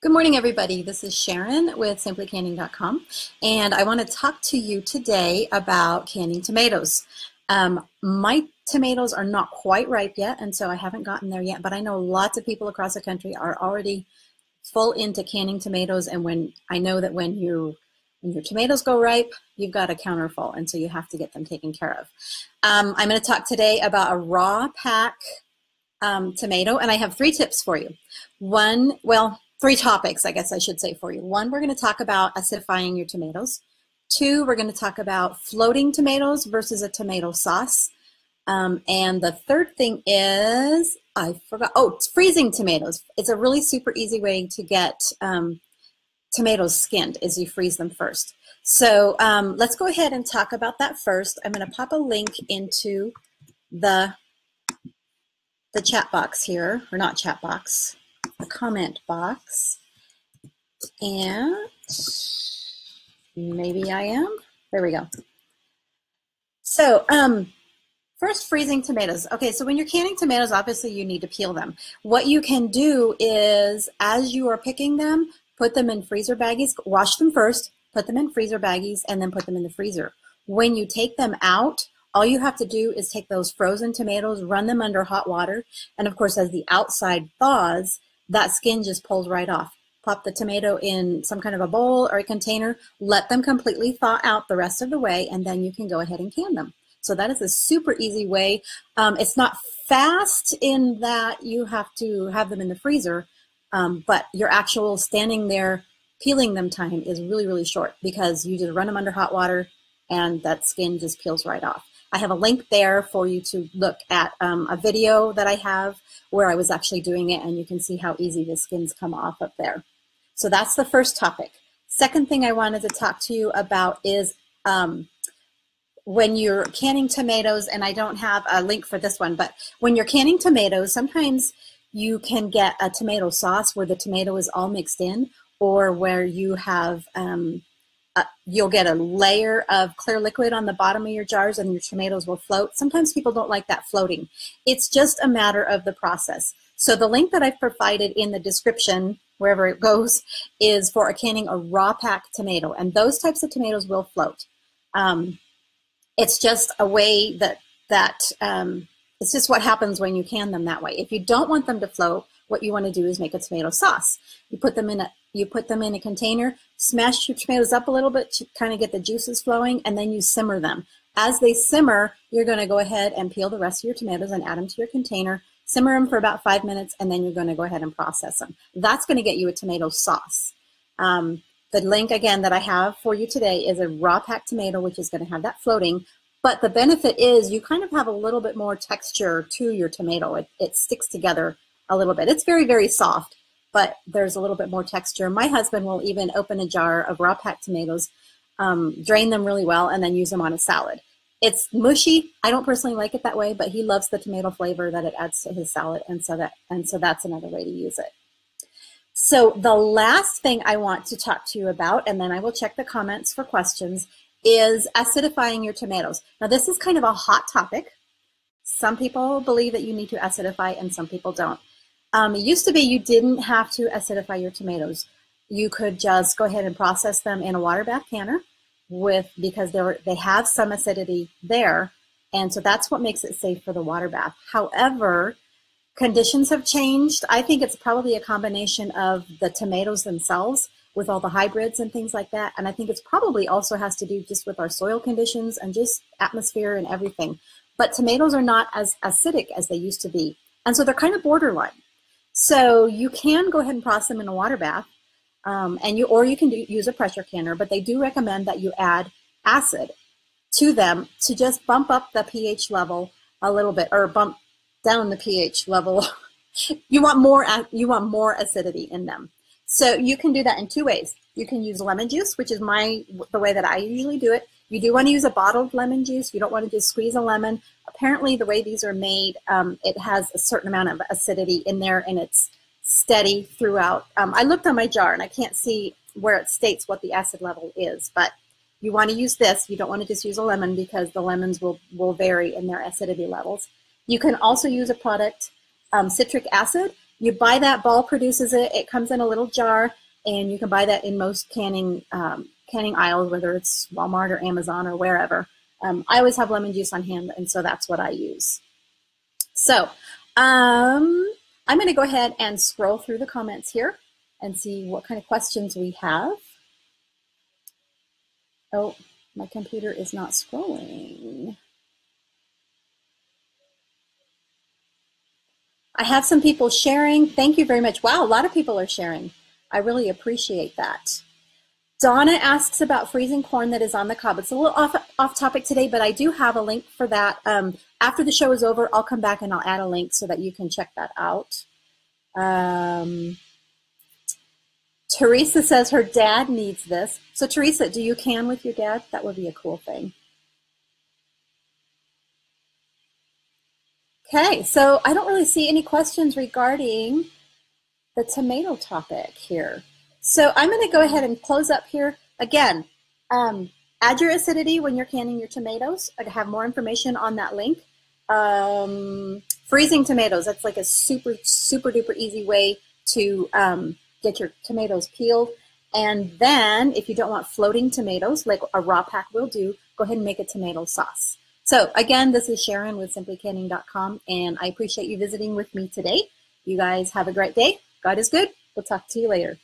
Good morning, everybody. This is Sharon with simplycanning.com, and I want to talk to you today about canning tomatoes. My tomatoes are not quite ripe yet, and so I haven't gotten there yet, but I know lots of people across the country are already full into canning tomatoes, and I know that when your tomatoes go ripe, you've got a counter full, and so you have to get them taken care of. I'm going to talk today about a raw pack tomato, and I have 3 tips for you. Three topics, I guess I should say, for you. 1, we're going to talk about acidifying your tomatoes. 2, we're going to talk about floating tomatoes versus a tomato sauce. And the third thing is, I forgot, it's freezing tomatoes. It's a really super easy way to get tomatoes skinned, is you freeze them first. So let's go ahead and talk about that first. I'm going to pop a link into the chat box here, or not chat box, the comment box, and maybe I am. There we go. So first, freezing tomatoes. Okay, so when you're canning tomatoes, obviously you need to peel them. What you can do is, as you are picking them, put them in freezer baggies, wash them first, put them in freezer baggies, and then put them in the freezer. When you take them out, all you have to do is take those frozen tomatoes, run them under hot water, and of course, as the outside thaws, that skin just pulls right off. Pop the tomato in some kind of a bowl or a container, let them completely thaw out the rest of the way, and then you can go ahead and can them. So that is a super easy way. It's not fast in that you have to have them in the freezer, but your actual standing there peeling them time is really, really short because you just run them under hot water and that skin just peels right off. I have a link there for you to look at a video that I have where I was actually doing it, and you can see how easy the skins come off up there. So that's the first topic. Second thing I wanted to talk to you about is when you're canning tomatoes, and I don't have a link for this one, but when you're canning tomatoes, sometimes you can get a tomato sauce where the tomato is all mixed in, or where you have you'll get a layer of clear liquid on the bottom of your jars and your tomatoes will float. Sometimes people don't like that floating. It's just a matter of the process. So the link that I've provided in the description, wherever it goes, is for canning a raw pack tomato. And those types of tomatoes will float. It's just a way it's just what happens when you can them that way. If you don't want them to float, what you want to do is make a tomato sauce. You put them in a container, smash your tomatoes up a little bit to kind of get the juices flowing, and then you simmer them. As they simmer, you're going to go ahead and peel the rest of your tomatoes and add them to your container, simmer them for about 5 minutes, and then you're going to go ahead and process them. That's going to get you a tomato sauce. The link, again, that I have for you today is a raw packed tomato, which is going to have that floating. But the benefit is you kind of have a little bit more texture to your tomato. It sticks together a little bit. It's very, very soft, but there's a little bit more texture. My husband will even open a jar of raw packed tomatoes, drain them really well, and then use them on a salad. It's mushy. I don't personally like it that way, but he loves the tomato flavor that it adds to his salad, and so that's another way to use it. So the last thing I want to talk to you about, and then I will check the comments for questions, is acidifying your tomatoes. Now this is kind of a hot topic. Some people believe that you need to acidify and some people don't. It used to be you didn't have to acidify your tomatoes. You could just go ahead and process them in a water bath canner because they have some acidity there, and so that's what makes it safe for the water bath. However, conditions have changed. I think it's probably a combination of the tomatoes themselves with all the hybrids and things like that, and I think it's probably also has to do just with our soil conditions and just atmosphere and everything. But tomatoes are not as acidic as they used to be, and so they're kind of borderline. So you can go ahead and process them in a water bath, or you can use a pressure canner, but they do recommend that you add acid to them to just bump up the pH level a little bit, or bump down the pH level. You want more acidity in them. So you can do that in 2 ways. You can use lemon juice, which is the way that I usually do it. You do want to use a bottled lemon juice. You don't want to just squeeze a lemon. Apparently, the way these are made, it has a certain amount of acidity in there, and it's steady throughout. I looked on my jar, and I can't see where it states what the acid level is, but you want to use this. You don't want to just use a lemon because the lemons will vary in their acidity levels. You can also use a product, citric acid. You buy that, Ball produces it. It comes in a little jar, and you can buy that in most canning aisles, whether it's Walmart or Amazon or wherever. I always have lemon juice on hand, and so that's what I use. So I'm going to go ahead and scroll through the comments here and see what kind of questions we have. Oh, my computer is not scrolling. I have some people sharing. Thank you very much. Wow, a lot of people are sharing. I really appreciate that. Donna asks about freezing corn that is on the cob. It's a little off topic today, but I do have a link for that. After the show is over, I'll come back and I'll add a link so that you can check that out. Teresa says her dad needs this. So Teresa, do you can with your dad? That would be a cool thing. Okay, so I don't really see any questions regarding the tomato topic here. So I'm going to go ahead and close up here. Again, add your acidity when you're canning your tomatoes. I have more information on that link. Freezing tomatoes, that's like a super, super duper easy way to get your tomatoes peeled. And then if you don't want floating tomatoes, like a raw pack will do, go ahead and make a tomato sauce. So again, this is Sharon with simplycanning.com, and I appreciate you visiting with me today. You guys have a great day. God is good. We'll talk to you later.